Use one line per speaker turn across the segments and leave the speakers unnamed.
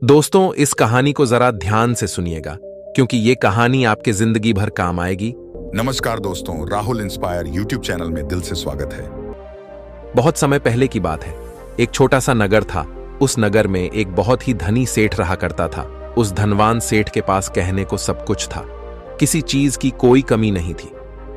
दोस्तों, इस कहानी को जरा ध्यान से सुनिएगा क्योंकि ये कहानी आपके जिंदगी भर काम आएगी।
नमस्कार दोस्तों, राहुल इंस्पायर यूट्यूब चैनल में दिल से स्वागत है।
बहुत समय पहले की बात है। एक छोटा सा नगर था। उस नगर में एक बहुत ही धनी सेठ रहा करता था। उस धनवान सेठ के पास कहने को सब कुछ था। किसी चीज की कोई कमी नहीं थी।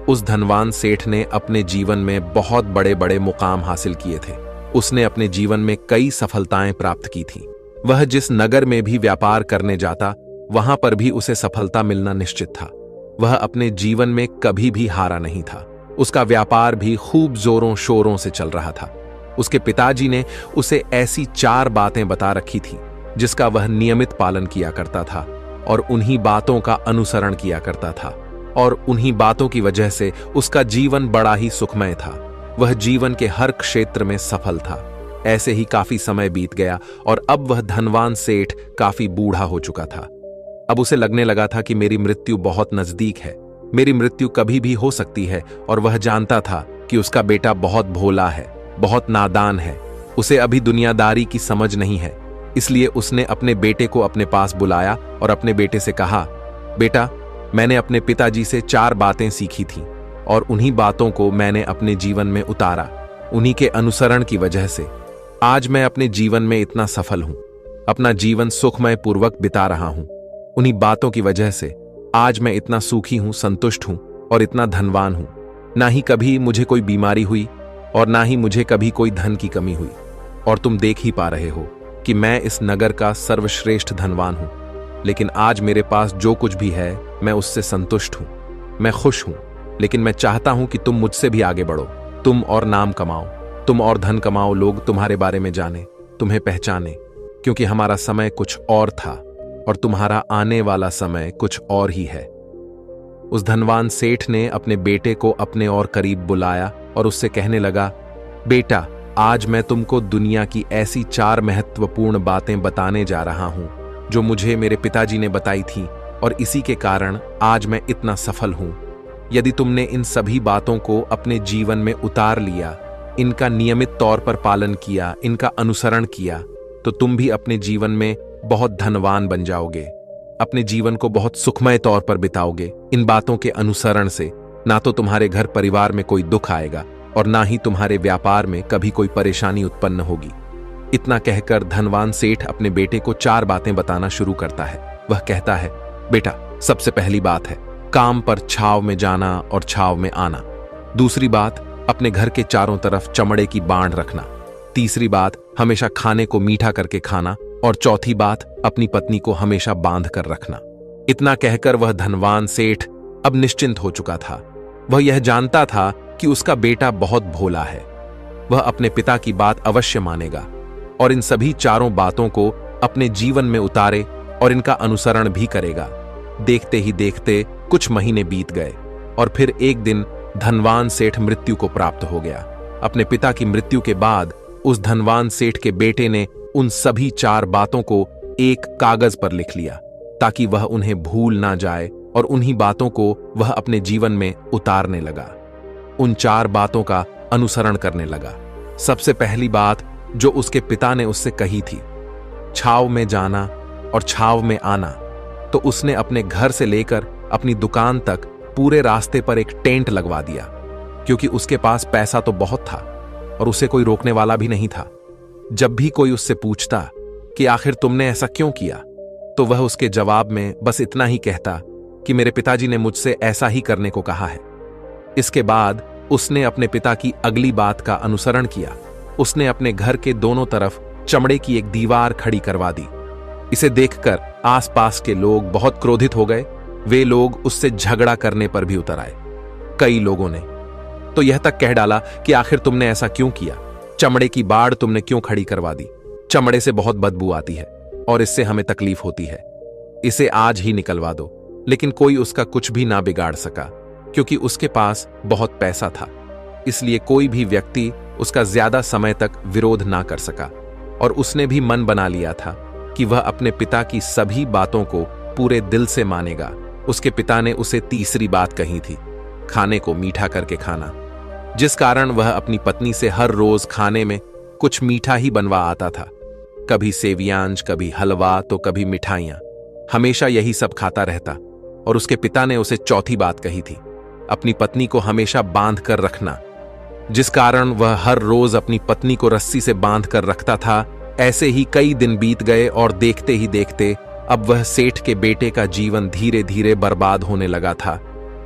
उस धनवान सेठ ने अपने जीवन में बहुत बड़े बड़े मुकाम हासिल किए थे। उसने अपने जीवन में कई सफलताएं प्राप्त की थी। वह जिस नगर में भी व्यापार करने जाता, वहां पर भी उसे सफलता मिलना निश्चित था। वह अपने जीवन में कभी भी हारा नहीं था। उसका व्यापार भी खूब जोरों शोरों से चल रहा था। उसके पिताजी ने उसे ऐसी 4 बातें बता रखी थी जिसका वह नियमित पालन किया करता था और उन्हीं बातों का अनुसरण किया करता था। और उन्हीं बातों की वजह से उसका जीवन बड़ा ही सुखमय था। वह जीवन के हर क्षेत्र में सफल था। ऐसे ही काफी समय बीत गया और अब वह धनवान सेठ काफी बूढ़ा हो चुका था। अब उसे लगने लगा था कि मेरी मृत्यु बहुत नजदीक है। मेरी मृत्यु कभी भी हो सकती है। और वह जानता था कि उसका बेटा बहुत भोला है, बहुत नादान है। उसे अभी दुनियादारी की समझ नहीं है। इसलिए उसने अपने बेटे को अपने पास बुलाया और अपने बेटे से कहा, बेटा, मैंने अपने पिताजी से 4 बातें सीखी थी और उन्हीं बातों को मैंने अपने जीवन में उतारा। उन्हीं के अनुसरण की वजह से आज मैं अपने जीवन में इतना सफल हूं। अपना जीवन सुखमय पूर्वक बिता रहा हूं। उन्हीं बातों की वजह से आज मैं इतना सुखी हूं, संतुष्ट हूं और इतना धनवान हूं। ना ही कभी मुझे कोई बीमारी हुई और ना ही मुझे कभी कोई धन की कमी हुई। और तुम देख ही पा रहे हो कि मैं इस नगर का सर्वश्रेष्ठ धनवान हूं। लेकिन आज मेरे पास जो कुछ भी है, मैं उससे संतुष्ट हूं। मैं खुश हूं। लेकिन मैं चाहता हूं कि तुम मुझसे भी आगे बढ़ो। तुम और नाम कमाओ, तुम और धन कमाओ, लोग तुम्हारे बारे में जाने, तुम्हें पहचाने। क्योंकि हमारा समय कुछ और था और तुम्हारा आने वाला समय कुछ और ही है। उस धनवान सेठ ने अपने बेटे को अपने और करीब बुलाया और उससे कहने लगा, बेटा, आज मैं तुमको दुनिया की ऐसी 4 महत्वपूर्ण बातें बताने जा रहा हूं जो मुझे मेरे पिताजी ने बताई थी और इसी के कारण आज मैं इतना सफल हूं। यदि तुमने इन सभी बातों को अपने जीवन में उतार लिया, इनका नियमित तौर पर पालन किया, इनका अनुसरण किया, तो तुम भी अपने जीवन में बहुत धनवान बन जाओगे। अपने जीवन को बहुत सुखमय तौर पर बिताओगे। इन बातों के अनुसरण से ना तो तुम्हारे घर परिवार में कोई दुख आएगा और ना ही तुम्हारे व्यापार में कभी कोई परेशानी उत्पन्न होगी। इतना कहकर धनवान सेठ अपने बेटे को 4 बातें बताना शुरू करता है। वह कहता है, बेटा, सबसे पहली बात है काम पर छाव में जाना और छाव में आना। दूसरी बात, अपने घर के चारों तरफ चमड़े की बांध रखना। तीसरी बात, हमेशा खाने को मीठा करके खाना। और चौथी बात, अपनी पत्नी को हमेशा बांध कर रखना। इतना कहकर वह धनवान सेठ अब निश्चिंत हो चुका था। वह यह जानता था कि उसका बेटा बहुत भोला है। वह अपने पिता की बात अवश्य मानेगा और इन सभी 4 बातों को अपने जीवन में उतारे और इनका अनुसरण भी करेगा। देखते ही देखते कुछ महीने बीत गए और फिर एक दिन धनवान सेठ मृत्यु को प्राप्त हो गया। अपने पिता की मृत्यु के बाद उस धनवान सेठ के बेटे ने उन सभी 4 बातों को एक कागज पर लिख लिया ताकि वह उन्हें भूल ना जाए और उन्हीं बातों को वह अपने जीवन में उतारने लगा। उन 4 बातों का अनुसरण करने लगा। सबसे पहली बात जो उसके पिता ने उससे कही थी, छाव में जाना और छाव में आना, तो उसने अपने घर से लेकर अपनी दुकान तक पूरे रास्ते पर एक टेंट लगवा दिया। क्योंकि उसके पास पैसा तो बहुत था और उसे कोई रोकने वाला भी नहीं था। जब भी कोई उससे पूछता कि आखिर तुमने ऐसा क्यों किया, तो वह उसके जवाब में बस इतना ही कहता कि मेरे पिताजी ने मुझसे ऐसा ही करने को कहा है। इसके बाद उसने अपने पिता की अगली बात का अनुसरण किया। उसने अपने घर के दोनों तरफ चमड़े की एक दीवार खड़ी करवा दी। इसे देखकर आसपास के लोग बहुत क्रोधित हो गए। वे लोग उससे झगड़ा करने पर भी उतर आए। कई लोगों ने तो यह तक कह डाला कि आखिर तुमने ऐसा क्यों किया, चमड़े की बाड़ तुमने क्यों खड़ी करवा दी। चमड़े से बहुत बदबू आती है और इससे हमें तकलीफ होती है, इसे आज ही निकलवा दो। लेकिन कोई उसका कुछ भी ना बिगाड़ सका क्योंकि उसके पास बहुत पैसा था। इसलिए कोई भी व्यक्ति उसका ज्यादा समय तक विरोध ना कर सका और उसने भी मन बना लिया था कि वह अपने पिता की सभी बातों को पूरे दिल से मानेगा। उसके पिता ने उसे तीसरी बात कही थी, खाने को मीठा करके खाना, जिस कारण वह अपनी पत्नी से हर रोज खाने में कुछ मीठा ही बनवा आता था। कभी सेवियांज, कभी हलवा तो कभी मिठाइयां। हमेशा यही सब खाता रहता। और उसके पिता ने उसे चौथी बात कही थी, अपनी पत्नी को हमेशा बांध कर रखना, जिस कारण वह हर रोज अपनी पत्नी को रस्सी से बांध कर रखता था। ऐसे ही कई दिन बीत गए और देखते ही देखते अब वह सेठ के बेटे का जीवन धीरे धीरे बर्बाद होने लगा था,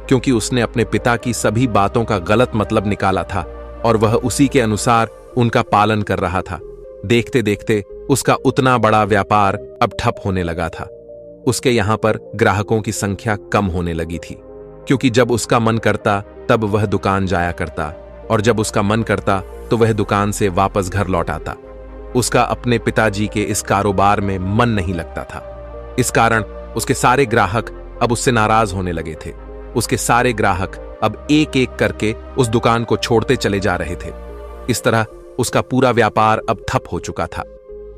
क्योंकि उसने अपने पिता की सभी बातों का गलत मतलब निकाला था और वह उसी के अनुसार उनका पालन कर रहा था। देखते देखते उसका उतना बड़ा व्यापार अब ठप होने लगा था। उसके यहां पर ग्राहकों की संख्या कम होने लगी थी, क्योंकि जब उसका मन करता तब वह दुकान जाया करता और जब उसका मन करता तो वह दुकान से वापस घर लौट आता। उसका अपने पिताजी के इस कारोबार में मन नहीं लगता था। इस कारण उसके सारे ग्राहक अब उससे नाराज होने लगे थे। उसके सारे ग्राहक अब एक एक करके उस दुकान को छोड़ते चले जा रहे थे। इस तरह उसका पूरा व्यापार अब ठप हो चुका था।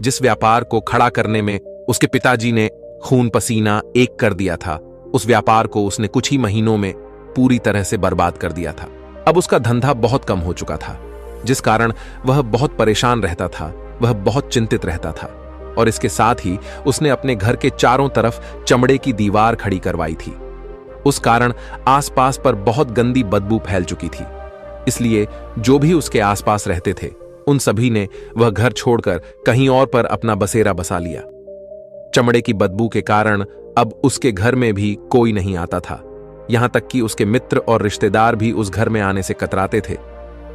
जिस व्यापार को खड़ा करने में उसके पिताजी ने खून पसीना एक कर दिया था, उस व्यापार को उसने कुछ ही महीनों में पूरी तरह से बर्बाद कर दिया था। अब उसका धंधा बहुत कम हो चुका था, जिस कारण वह बहुत परेशान रहता था, वह बहुत चिंतित रहता था। और इसके साथ ही उसने अपने घर के चारों तरफ चमड़े की दीवार खड़ी करवाई थी। उस कारण आसपास पर बहुत गंदी बदबू फैल चुकी थी। इसलिए जो भी उसके आसपास रहते थे उन सभी ने वह घर छोड़कर कहीं और पर अपना बसेरा बसा लिया। चमड़े की बदबू के कारण अब उसके घर में भी कोई नहीं आता था। यहां तक कि उसके मित्र और रिश्तेदार भी उस घर में आने से कतराते थे।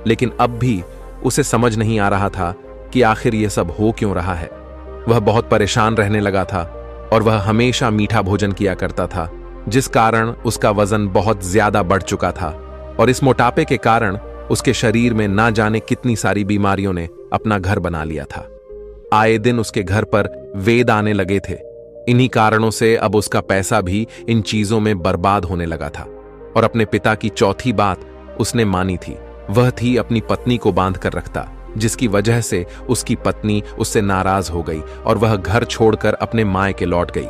लेकिन अब भी उसे समझ नहीं आ रहा था कि आखिर यह सब हो क्यों रहा है। वह बहुत परेशान रहने लगा था और वह हमेशा मीठा भोजन किया करता था, जिस कारण उसका वजन बहुत ज्यादा बढ़ चुका था। और इस मोटापे के कारण उसके शरीर में ना जाने कितनी सारी बीमारियों ने अपना घर बना लिया था। आए दिन उसके घर पर वेद आने लगे थे। इन्हीं कारणों से अब उसका पैसा भी इन चीजों में बर्बाद होने लगा था। और अपने पिता की चौथी बात उसने मानी थी, वह थी अपनी पत्नी को बांध कर रखता, जिसकी वजह से उसकी पत्नी उससे नाराज हो गई और वह घर छोड़कर अपने मायके लौट गई।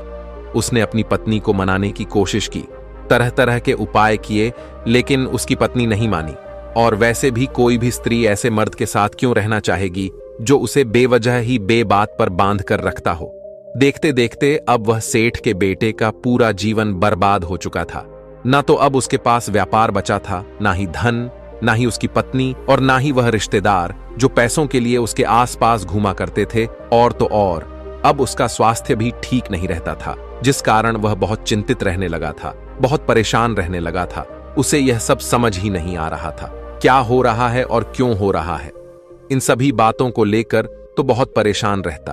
उसने अपनी पत्नी को मनाने की कोशिश की, तरह तरह के उपाय किए, लेकिन उसकी पत्नी नहीं मानी। और वैसे भी कोई भी स्त्री ऐसे मर्द के साथ क्यों रहना चाहेगी जो उसे बेवजह ही बेबात पर बांध कर रखता हो। देखते देखते अब वह सेठ के बेटे का पूरा जीवन बर्बाद हो चुका था। ना तो अब उसके पास व्यापार बचा था, ना ही धन, ना ही उसकी पत्नी और ना ही वह रिश्तेदार जो पैसों के लिए उसके आसपास घूमा करते थे। और तो और अब उसका स्वास्थ्य भी ठीक नहीं रहता था, जिस कारण वह बहुत चिंतित रहने लगा था, बहुत परेशान रहने लगा था। उसे यह सब समझ ही नहीं आ रहा था, क्या हो रहा है और क्यों हो रहा है। इन सभी बातों को लेकर तो बहुत परेशान रहता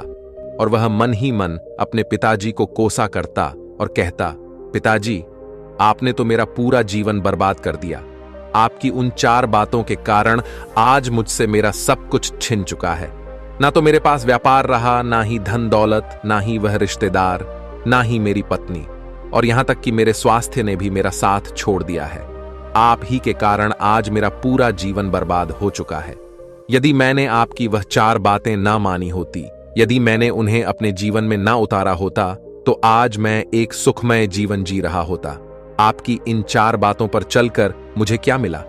और वह मन ही मन अपने पिताजी को कोसा करता और कहता, पिताजी, आपने तो मेरा पूरा जीवन बर्बाद कर दिया। आपकी उन 4 बातों के कारण आज मुझसे मेरा सब कुछ छिन चुका है। ना तो मेरे पास व्यापार रहा, ना ही धन दौलत, ना ही वह रिश्तेदार, ना ही मेरी पत्नी, और यहां तक कि मेरे स्वास्थ्य ने भी मेरा साथ छोड़ दिया है। आप ही के कारण आज मेरा पूरा जीवन बर्बाद हो चुका है। यदि मैंने आपकी वह 4 बातें ना मानी होती, यदि मैंने उन्हें अपने जीवन में ना उतारा होता, तो आज मैं एक सुखमय जीवन जी रहा होता। आपकी इन 4 बातों पर चलकर मुझे क्या मिला?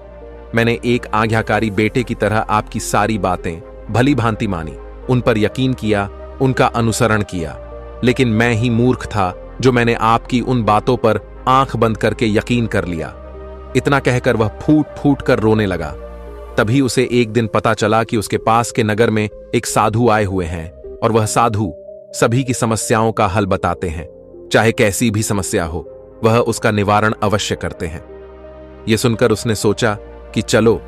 मैंने एक आज्ञाकारी बेटे की तरह आपकी सारी बातें भली भांति मानी, उन पर यकीन किया, उनका अनुसरण किया। लेकिन मैं ही मूर्ख था जो मैंने आपकी उन बातों पर आंख बंद करके यकीन कर लिया। इतना कहकर वह फूट फूट कर रोने लगा। तभी उसे एक दिन पता चला कि उसके पास के नगर में एक साधु आए हुए हैं और वह साधु सभी की समस्याओं का हल बताते हैं। चाहे कैसी भी समस्या हो, वह उसका निवारण अवश्य करते हैं। यह सुनकर उसने सोचा कि चलो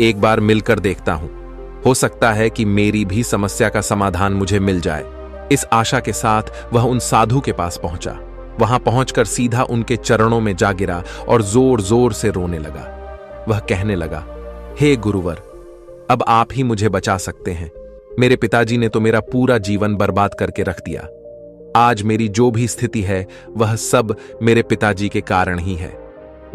एक बार मिलकर देखता हूं, हो सकता है कि मेरी भी समस्या का समाधान मुझे मिल जाए। इस आशा के साथ वह उन साधु के पास पहुंचा। वहां पहुंचकर सीधा उनके चरणों में जा गिरा और जोर जोर से रोने लगा। वह कहने लगा, हे गुरुवर, अब आप ही मुझे बचा सकते हैं। मेरे पिताजी ने तो मेरा पूरा जीवन बर्बाद करके रख दिया। आज मेरी जो भी स्थिति है वह सब मेरे पिताजी के कारण ही है।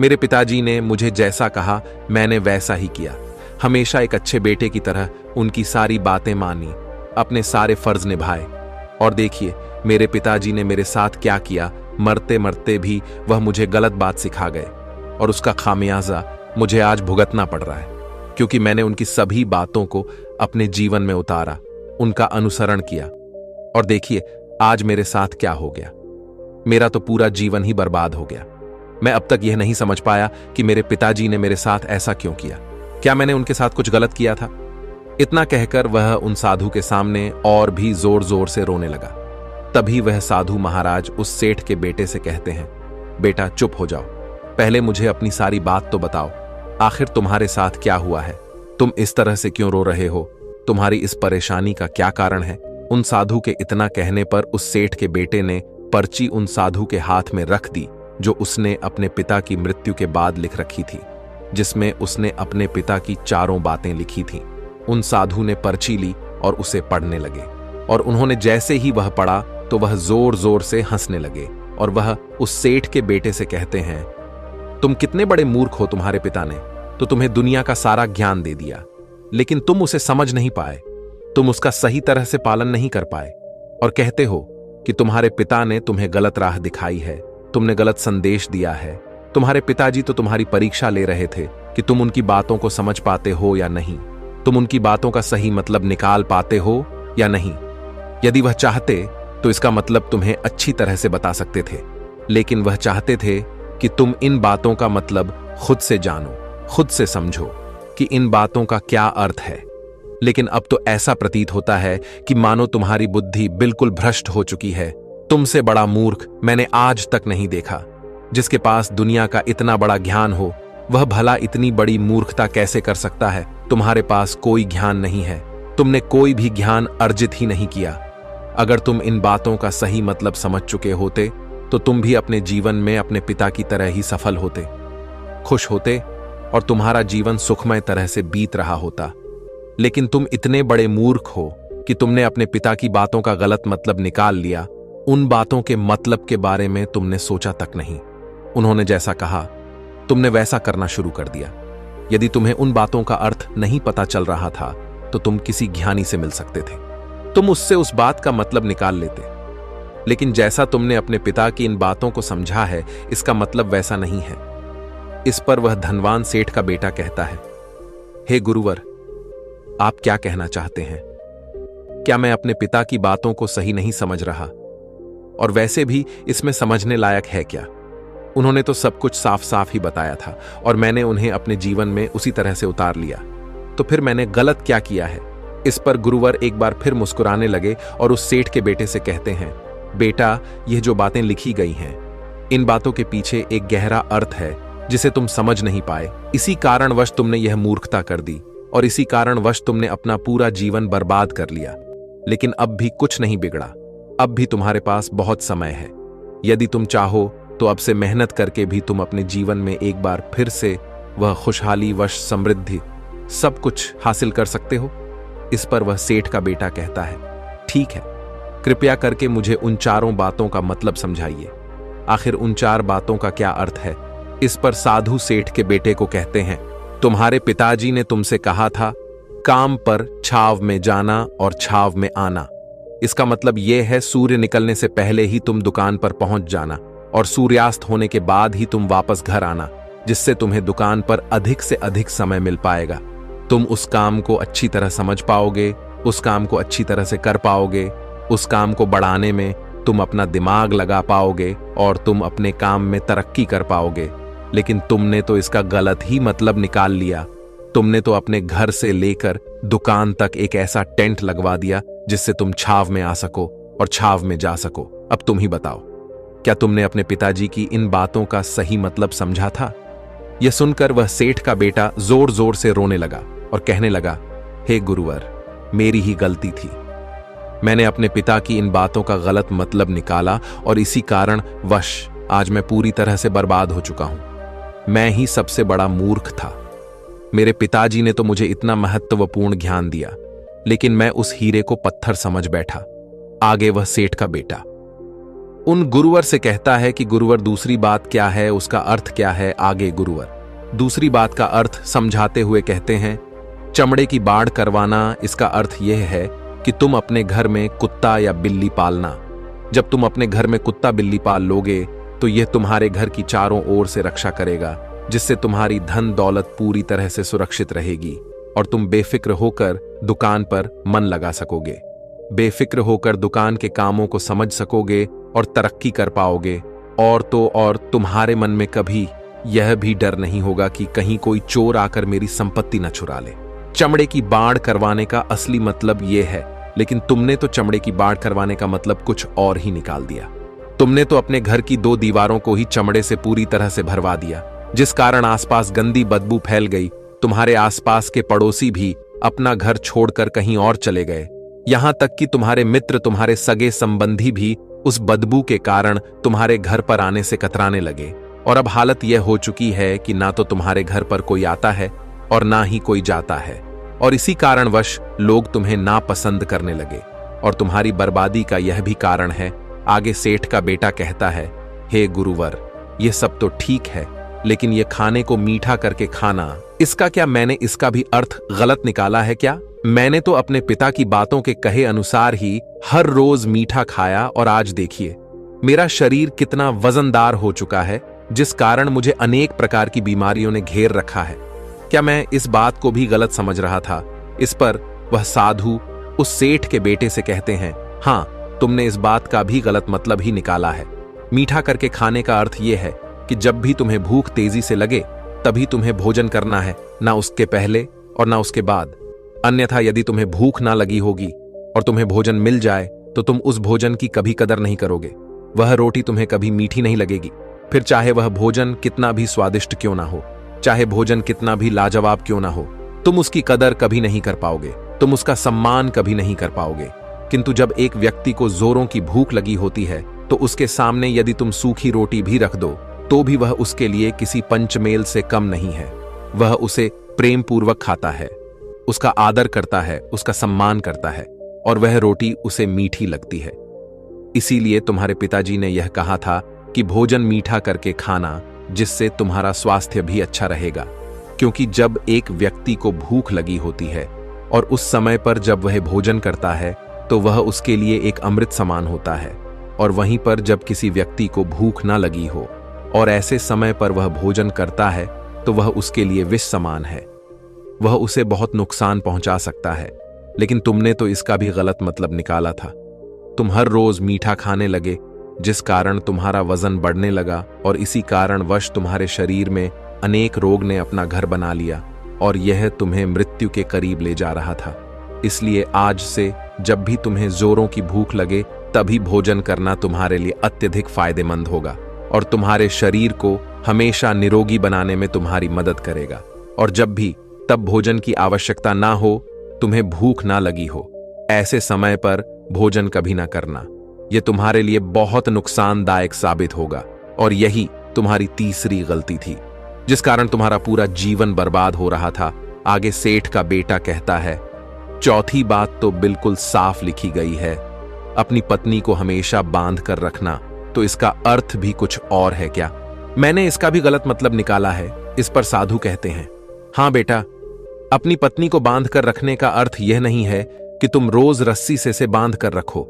मेरे पिताजी ने मुझे जैसा कहा मैंने वैसा ही किया। हमेशा एक अच्छे बेटे की तरह उनकी सारी बातें मानी, अपने सारे फर्ज निभाए। और देखिए मेरे पिताजी ने मेरे साथ क्या किया। मरते मरते भी वह मुझे गलत बात सिखा गए और उसका खामियाजा मुझे आज भुगतना पड़ रहा है, क्योंकि मैंने उनकी सभी बातों को अपने जीवन में उतारा, उनका अनुसरण किया। और देखिए आज मेरे साथ क्या हो गया। मेरा तो पूरा जीवन ही बर्बाद हो गया। मैं अब तक यह नहीं समझ पाया कि मेरे पिताजी ने मेरे साथ ऐसा क्यों किया। क्या मैंने उनके साथ कुछ गलत किया था? इतना कहकर वह उन साधु के सामने और भी जोर जोर से रोने लगा। तभी वह साधु महाराज उस सेठ के बेटे से कहते हैं, बेटा चुप हो जाओ, पहले मुझे अपनी सारी बात तो बताओ। आखिर तुम्हारे साथ क्या हुआ है? तुम इस तरह से क्यों रो रहे हो? तुम्हारी इस परेशानी का क्या कारण है? उन साधु के इतना कहने पर उस सेठ के बेटे ने पर्ची उन साधु के हाथ में रख दी जो उसने अपने पिता की मृत्यु के बाद लिख रखी थी, जिसमें उसने अपने पिता की चारों बातें लिखी थीं। उन साधु ने पर्ची ली और उसे पढ़ने लगे, और उन्होंने जैसे ही वह पढ़ा तो वह जोर जोर से हंसने लगे, और वह उस सेठ के बेटे से कहते हैं, तुम कितने बड़े मूर्ख हो। तुम्हारे पिता ने तो तुम्हें दुनिया का सारा ज्ञान दे दिया, लेकिन तुम उसे समझ नहीं पाए, तुम उसका सही तरह से पालन नहीं कर पाए, और कहते हो कि तुम्हारे पिता ने तुम्हें गलत राह दिखाई है, तुमने गलत संदेश दिया है। तुम्हारे पिताजी तो तुम्हारी परीक्षा ले रहे थे कि तुम उनकी बातों को समझ पाते हो या नहीं, तुम उनकी बातों का सही मतलब निकाल पाते हो या नहीं। यदि वह चाहते तो इसका मतलब तुम्हें अच्छी तरह से बता सकते थे, लेकिन वह चाहते थे कि तुम इन बातों का मतलब खुद से जानो, खुद से समझो कि इन बातों का क्या अर्थ है। लेकिन अब तो ऐसा प्रतीत होता है कि मानो तुम्हारी बुद्धि बिल्कुल भ्रष्ट हो चुकी है। तुमसे बड़ा मूर्ख मैंने आज तक नहीं देखा। जिसके पास दुनिया का इतना बड़ा ज्ञान हो, वह भला इतनी बड़ी मूर्खता कैसे कर सकता है? तुम्हारे पास कोई ज्ञान नहीं है, तुमने कोई भी ज्ञान अर्जित ही नहीं किया। अगर तुम इन बातों का सही मतलब समझ चुके होते तो तुम भी अपने जीवन में अपने पिता की तरह ही सफल होते, खुश होते, और तुम्हारा जीवन सुखमय तरह से बीत रहा होता। लेकिन तुम इतने बड़े मूर्ख हो कि तुमने अपने पिता की बातों का गलत मतलब निकाल लिया। उन बातों के मतलब के बारे में तुमने सोचा तक नहीं। उन्होंने जैसा कहा तुमने वैसा करना शुरू कर दिया। यदि तुम्हें उन बातों का अर्थ नहीं पता चल रहा था तो तुम किसी ज्ञानी से मिल सकते थे, तुम उससे उस बात का मतलब निकाल लेते। लेकिन जैसा तुमने अपने पिता की इन बातों को समझा है, इसका मतलब वैसा नहीं है। इस पर वह धनवान सेठ का बेटा कहता है, हे गुरुवर, आप क्या कहना चाहते हैं? क्या मैं अपने पिता की बातों को सही नहीं समझ रहा? और वैसे भी इसमें समझने लायक है क्या? उन्होंने तो सब कुछ साफ साफ ही बताया था और मैंने उन्हें अपने जीवन में उसी तरह से उतार लिया। तो फिर मैंने गलत क्या किया है? इस पर गुरुवर एक बार फिर मुस्कुराने लगे और उस सेठ के बेटे से कहते हैं, बेटा, यह जो बातें लिखी गई हैं, इन बातों के पीछे एक गहरा अर्थ है जिसे तुम समझ नहीं पाए। इसी कारणवश तुमने यह मूर्खता कर दी और इसी कारणवश तुमने अपना पूरा जीवन बर्बाद कर लिया। लेकिन अब भी कुछ नहीं बिगड़ा, अब भी तुम्हारे पास बहुत समय है। यदि तुम चाहो तो अब से मेहनत करके भी तुम अपने जीवन में एक बार फिर से वह खुशहाली, वश, समृद्धि सब कुछ हासिल कर सकते हो। इस पर वह सेठ का बेटा कहता है, ठीक है, कृपया करके मुझे उन चारों बातों का मतलब समझाइए। आखिर उन चार बातों का क्या अर्थ है? इस पर साधु सेठ के बेटे को कहते हैं, तुम्हारे पिताजी ने तुमसे कहा था, काम पर छाव में जाना और छाव में आना। इसका मतलब यह है सूर्य निकलने से पहले ही तुम दुकान पर पहुंच जाना और सूर्यास्त होने के बाद ही तुम वापस घर आना, जिससे तुम्हें दुकान पर अधिक से अधिक समय मिल पाएगा। तुम उस काम को अच्छी तरह समझ पाओगे, उस काम को अच्छी तरह से कर पाओगे, उस काम को बढ़ाने में तुम अपना दिमाग लगा पाओगे और तुम अपने काम में तरक्की कर पाओगे। लेकिन तुमने तो इसका गलत ही मतलब निकाल लिया। तुमने तो अपने घर से लेकर दुकान तक एक ऐसा टेंट लगवा दिया जिससे तुम छाव में आ सको और छाव में जा सको। अब तुम ही बताओ, क्या तुमने अपने पिताजी की इन बातों का सही मतलब समझा था? यह सुनकर वह सेठ का बेटा जोर जोर से रोने लगा और कहने लगा, हे गुरुवर, मेरी ही गलती थी। मैंने अपने पिता की इन बातों का गलत मतलब निकाला और इसी कारण वश आज मैं पूरी तरह से बर्बाद हो चुका हूं। मैं ही सबसे बड़ा मूर्ख था। मेरे पिताजी ने तो मुझे इतना महत्वपूर्ण ज्ञान दिया, लेकिन मैं उस हीरे को पत्थर समझ बैठा। आगे वह सेठ का बेटा उन गुरुवर से कहता है कि गुरुवर, दूसरी बात क्या है, उसका अर्थ क्या है? आगे गुरुवर दूसरी बात का अर्थ समझाते हुए कहते हैं, चमड़े की बाड़ करवाना, इसका अर्थ यह है कि तुम अपने घर में कुत्ता या बिल्ली पालना। जब तुम अपने घर में कुत्ता बिल्ली पाल लोगे तो यह तुम्हारे घर की चारों ओर से रक्षा करेगा, जिससे तुम्हारी धन दौलत पूरी तरह से सुरक्षित रहेगी और तुम बेफिक्र होकर दुकान पर मन लगा सकोगे। बेफिक्र होकर दुकान के कामों को समझ सकोगे और तरक्की कर पाओगे। और तो और तुम्हारे मन में कभी यह भी डर नहीं होगा कि कहीं कोई चोर आकर मेरी संपत्ति न चुरा ले। चमड़े की बाढ़ करवाने का असली मतलब यह है, लेकिन तुमने तो चमड़े की बाढ़ करवाने का मतलब कुछ और ही निकाल दिया। तुमने तो अपने घर की 2 दीवारों को ही चमड़े से पूरी तरह से भरवा दिया, जिस कारण आसपास गंदी बदबू फैल गई। तुम्हारे आसपास के पड़ोसी भी अपना घर छोड़कर कहीं और चले गए। यहां तक कि तुम्हारे मित्र, तुम्हारे सगे संबंधी भी उस बदबू के कारण तुम्हारे घर पर आने से कतराने लगे। और अब हालत यह हो चुकी है कि ना तो तुम्हारे घर पर कोई आता है और ना ही कोई जाता है। और इसी कारणवश लोग तुम्हें नापसंद करने लगे। और तुम्हारी बर्बादी का यह भी कारण है। आगे सेठ का बेटा कहता है, हे गुरुवर, यह सब तो ठीक है, लेकिन यह खाने को मीठा करके खाना, इसका क्या मैंने इसका भी अर्थ गलत निकाला है क्या? मैंने तो अपने पिता की बातों के कहे अनुसार ही हर रोज मीठा खाया और आज देखिए मेरा शरीर कितना वजनदार हो चुका है, जिस कारण मुझे अनेक प्रकार की बीमारियों ने घेर रखा है। क्या मैं इस बात को भी गलत समझ रहा था? इस पर वह साधु उस सेठ के बेटे से कहते हैं, हाँ, तुमने इस बात का भी गलत मतलब ही निकाला है। मीठा करके खाने का अर्थ यह है कि जब भी तुम्हें भूख तेजी से लगे तभी तुम्हें भोजन करना है, ना उसके पहले और ना उसके बाद। अन्यथा यदि तुम्हें भूख ना लगी होगी और तुम्हें भोजन मिल जाए तो तुम उस भोजन की कभी कदर नहीं करोगे। वह रोटी तुम्हें कभी मीठी नहीं लगेगी, फिर चाहे वह भोजन कितना भी स्वादिष्ट क्यों ना हो, चाहे भोजन कितना भी लाजवाब क्यों ना हो, तुम उसकी कदर कभी नहीं कर पाओगे, तुम उसका सम्मान कभी नहीं कर पाओगे। किंतु जब एक व्यक्ति को जोरों की भूख लगी होती है तो उसके सामने यदि तुम सूखी रोटी भी रख दो तो भी वह उसके लिए किसी पंचमेल से कम नहीं है। वह उसे प्रेम पूर्वक खाता है, उसका आदर करता है, उसका सम्मान करता है, और वह रोटी उसे मीठी लगती है। इसीलिए तुम्हारे पिताजी ने यह कहा था कि भोजन मीठा करके खाना, जिससे तुम्हारा स्वास्थ्य भी अच्छा रहेगा। क्योंकि जब एक व्यक्ति को भूख लगी होती है और उस समय पर जब वह भोजन करता है तो वह उसके लिए एक अमृत समान होता है, और वहीं पर जब किसी व्यक्ति को भूख ना लगी हो और ऐसे समय पर वह भोजन करता है तो वह उसके लिए विष समान है, वह उसे बहुत नुकसान पहुंचा सकता है। लेकिन तुमने तो इसका भी गलत मतलब निकाला था। तुम हर रोज मीठा खाने लगे, जिस कारण तुम्हारा वजन बढ़ने लगा, और इसी कारणवश तुम्हारे शरीर में अनेक रोग ने अपना घर बना लिया और यह तुम्हें मृत्यु के करीब ले जा रहा था। इसलिए आज से जब भी तुम्हें जोरों की भूख लगे तभी भोजन करना तुम्हारे लिए अत्यधिक फायदेमंद होगा और तुम्हारे शरीर को हमेशा निरोगी बनाने में तुम्हारी मदद करेगा। और जब भी तब भोजन की आवश्यकता ना हो, तुम्हें भूख ना लगी हो, ऐसे समय पर भोजन कभी ना करना। यह तुम्हारे लिए बहुत नुकसानदायक साबित होगा। और यही तुम्हारी तीसरी गलती थी, जिस कारण तुम्हारा पूरा जीवन बर्बाद हो रहा था। आगे सेठ का बेटा कहता है, चौथी बात तो बिल्कुल साफ लिखी गई है, अपनी पत्नी को हमेशा बांध कर रखना। तो इसका अर्थ भी कुछ और है क्या? मैंने इसका भी गलत मतलब निकाला है। इस पर साधु कहते हैं, हाँ बेटा, अपनी पत्नी को बांध कर रखने का अर्थ यह नहीं है कि तुम रोज रस्सी से बांध कर रखो,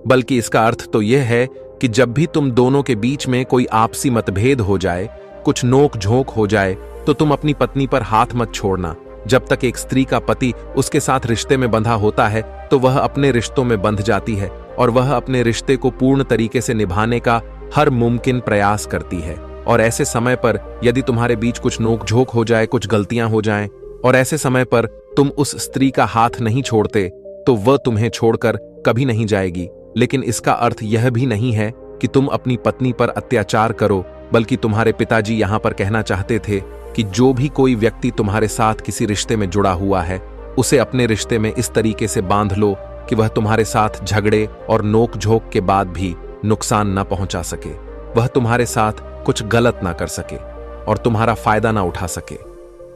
बल्कि इसका अर्थ तो यह है कि जब भी तुम दोनों के बीच में कोई आपसी मतभेद हो जाए, कुछ नोक झोंक हो जाए, तो तुम अपनी पत्नी पर हाथ मत छोड़ना। जब तक एक स्त्री का पति उसके साथ रिश्ते में बंधा होता है तो वह अपने रिश्तों में बंध जाती है और वह अपने रिश्ते को पूर्ण तरीके से निभाने का हर मुमकिन प्रयास करती है। और ऐसे समय पर यदि तुम्हारे बीच कुछ नोक-झोंक हो जाए, कुछ गलतियां हो जाएं, और ऐसे समय पर तुम उस स्त्री का हाथ नहीं छोड़ते तो वह तुम्हें छोड़कर कभी नहीं जाएगी। लेकिन इसका अर्थ यह भी नहीं है कि तुम अपनी पत्नी पर अत्याचार करो, बल्कि तुम्हारे पिताजी यहां पर कहना चाहते थे कि जो भी कोई व्यक्ति तुम्हारे साथ किसी रिश्ते में जुड़ा हुआ है, उसे अपने रिश्ते में इस तरीके से बांध लो कि वह तुम्हारे साथ झगड़े और नोक-झोंक के बाद भी नुकसान न पहुंचा सके, वह तुम्हारे साथ कुछ गलत ना कर सके और तुम्हारा फायदा ना उठा सके।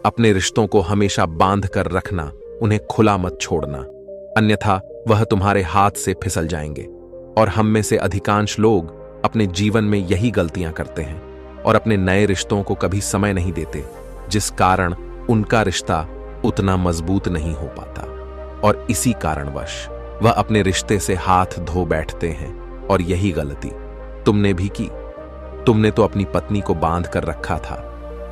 अपने रिश्तों को हमेशा बांध कर रखना, उन्हें खुला मत छोड़ना, अन्यथा वह तुम्हारे हाथ से फिसल जाएंगे। और हम में से अधिकांश लोग अपने जीवन में यही गलतियां करते हैं और अपने नए रिश्तों को कभी समय नहीं देते, जिस कारण उनका रिश्ता उतना मजबूत नहीं हो पाता और इसी कारणवश वह अपने रिश्ते से हाथ धो बैठते हैं। और यही गलती तुमने भी की। तुमने तो अपनी पत्नी को बांध कर रखा था,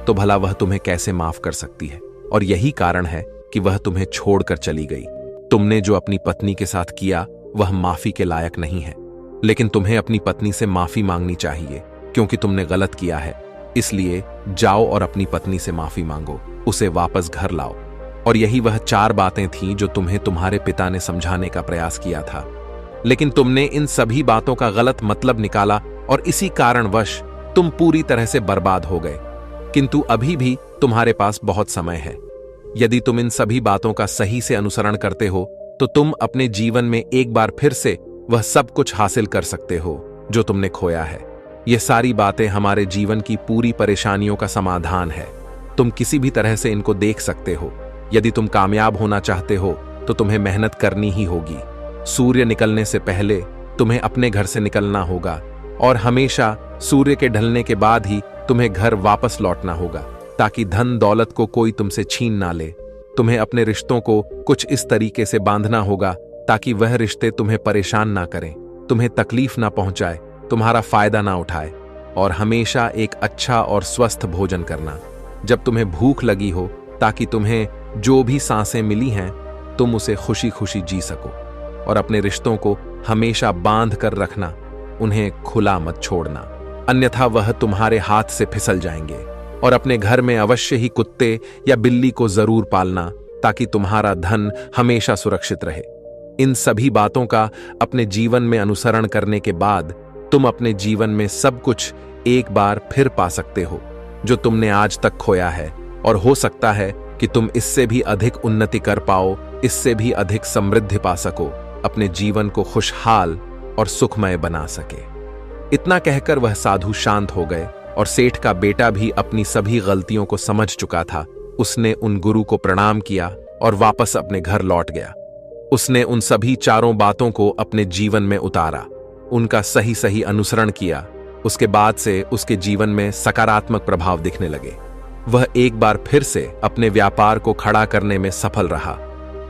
तो भला वह तुम्हें कैसे माफ कर सकती है? और यही कारण है कि वह तुम्हें छोड़कर चली गई। तुमने जो अपनी पत्नी के साथ किया वह माफी के लायक नहीं है। लेकिन तुम्हें अपनी पत्नी से माफी मांगनी चाहिए, क्योंकि तुमने गलत किया है। इसलिए जाओ और अपनी पत्नी से माफी मांगो, उसे वापस घर लाओ। और यही वह 4 बातें थीं जो तुम्हें तुम्हारे पिता ने समझाने का प्रयास किया था। लेकिन तुमने इन सभी बातों का गलत मतलब निकाला और इसी कारणवश तुम पूरी तरह से बर्बाद हो गए। किंतु अभी भी तुम्हारे पास बहुत समय है। यदि तुम इन सभी बातों का सही से अनुसरण करते हो तो तुम अपने जीवन में एक बार फिर से वह सब कुछ हासिल कर सकते हो जो तुमने खोया है। ये सारी बातें हमारे जीवन की पूरी परेशानियों का समाधान है। तुम किसी भी तरह से इनको देख सकते हो। यदि तुम कामयाब होना चाहते हो तो तुम्हें मेहनत करनी ही होगी। सूर्य निकलने से पहले तुम्हें अपने घर से निकलना होगा और हमेशा सूर्य के ढलने के बाद ही तुम्हें घर वापस लौटना होगा, ताकि धन दौलत को कोई तुमसे छीन ना ले। तुम्हें अपने रिश्तों को कुछ इस तरीके से बांधना होगा ताकि वह रिश्ते तुम्हें परेशान ना करें, तुम्हें तकलीफ ना पहुंचाए, तुम्हारा फायदा ना उठाए। और हमेशा एक अच्छा और स्वस्थ भोजन करना जब तुम्हें भूख लगी हो, ताकि तुम्हें जो भी सांसें मिली हैं तुम उसे खुशी खुशी जी सको। और अपने रिश्तों को हमेशा बांध कर रखना, उन्हें खुला मत छोड़ना, अन्यथा वह तुम्हारे हाथ से फिसल जाएंगे। और अपने घर में अवश्य ही कुत्ते या बिल्ली को जरूर पालना, ताकि तुम्हारा धन हमेशा सुरक्षित रहे। इन सभी बातों का अपने जीवन में अनुसरण करने के बाद तुम अपने जीवन में सब कुछ एक बार फिर पा सकते हो जो तुमने आज तक खोया है। और हो सकता है कि तुम इससे भी अधिक उन्नति कर पाओ, इससे भी अधिक समृद्धि पा सको, अपने जीवन को खुशहाल और सुखमय बना सके। इतना कहकर वह साधु शांत हो गए और सेठ का बेटा भी अपनी सभी गलतियों को समझ चुका था। उसने उन गुरु को प्रणाम किया और वापस अपने घर लौट गया। उसने उन सभी 4 बातों को अपने जीवन में उतारा, उनका सही सही अनुसरण किया। उसके बाद से उसके जीवन में सकारात्मक प्रभाव दिखने लगे। वह एक बार फिर से अपने व्यापार को खड़ा करने में सफल रहा।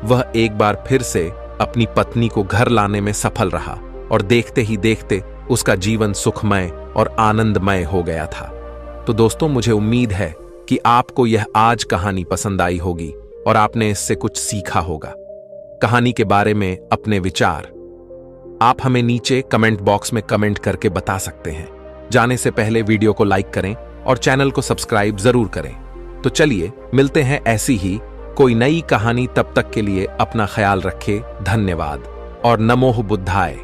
वह एक बार फिर से अपनी पत्नी को घर लाने में सफल रहा और देखते ही देखते उसका जीवन सुखमय और आनंदमय हो गया था। तो दोस्तों, मुझे उम्मीद है कि आपको यह आज कहानी पसंद आई होगी और आपने इससे कुछ सीखा होगा। कहानी के बारे में अपने विचार आप हमें नीचे कमेंट बॉक्स में कमेंट करके बता सकते हैं। जाने से पहले वीडियो को लाइक करें और चैनल को सब्सक्राइब जरूर करें। तो चलिए मिलते हैं ऐसी ही कोई नई कहानी। तब तक के लिए अपना ख्याल रखें। धन्यवाद और नमो बुद्धाय।